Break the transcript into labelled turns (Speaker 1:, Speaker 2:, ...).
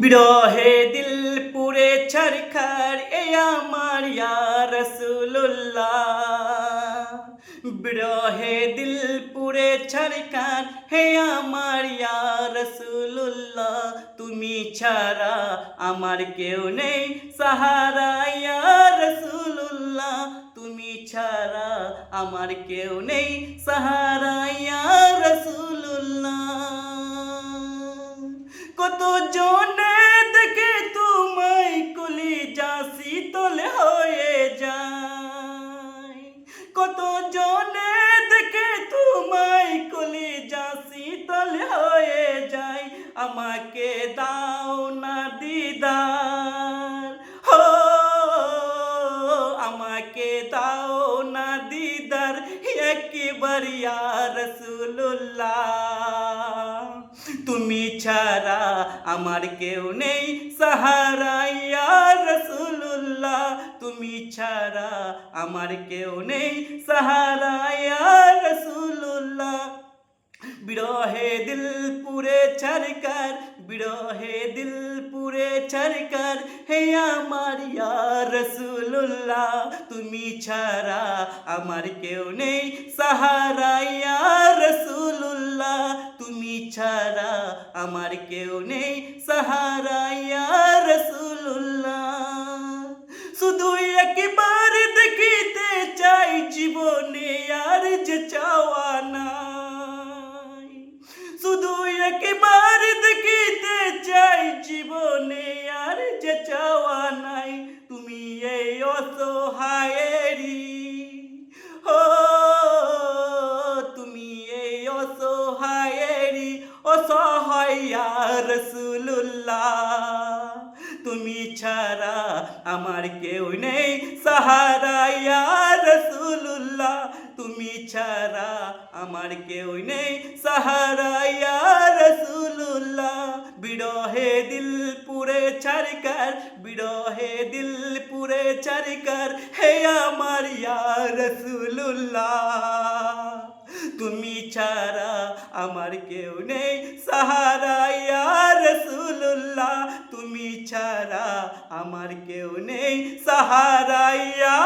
Speaker 1: বিরহে দিল পুরে ছারখার এ আমার ইয়া রাসূলুল্লাহ। বিরহে দিল পুরে ছারখার হে আমার ইয়া রাসূলুল্লাহ। তুমি ছাড়া আমার কেউ নেই সাহারা ইয়া রাসূলুল্লাহ। তুমি ছাড়া আমার কেউ নেই সাহারা ইয়া রাসূলুল্লাহ। কত জনে দেখে তোমায় কলিজা শীতল হয়ে যায়। কত জনে দেখে তোমায় কলিজা শীতল হয়ে যায়। আমাকে দাও না দিদার, হো আমাকে দাও না দিদার একবার ইয়া রাসূলুল্লাহ। তুমি ছাড়া আমার কেউ নেই সাহারা ইয়া রাসূলুল্লাহ। তুমি ছাড়া আমার কেউ নেই সাহারা ইয়া রাসূলুল্লাহ। বিরহে দিল পুরে ছারকার, বিরহে দিল পুরে ছারকার হে আমার ইয়া রাসূলুল্লাহ। তুমি ছাড়া আমার কেউ নেই সাহারা ইয়া রাসূলুল্লাহ। তুমি ছাড়া আমার কেউ নেই সাহারা ইয়া রাসূলুল্লাহ। শুধু একবার দেখিতে চাই জীবনে আর যে চাওয়া নাই। শুধু একবার দেখিতে চাই জীবনে আর যে চাওয়া নাই। তুমি এই অসহায়েরই, ও তুমি এই অসহায়েরই অসহায় ইয়া রাসূলুল্লাহ। তুমি ছাড়া আমার কেউ নেই সাহারা ইয়া রাসূলুল্লাহ। তুমি ছাড়া আমার কেউ নেই সাহারা ইয়া রাসূলুল্লাহ। বিরহে দিল পুরে ছারকার, বিরহে দিল পুরে ছারকার হে আমার ইয়া রাসূলুল্লাহ। তুমি ছাড়া আমার কেউ নেই সাহারা ইয়া রাসূলুল্লাহ। তুমি ছাড়া আমার কেউ নেই সাহারা ইয়া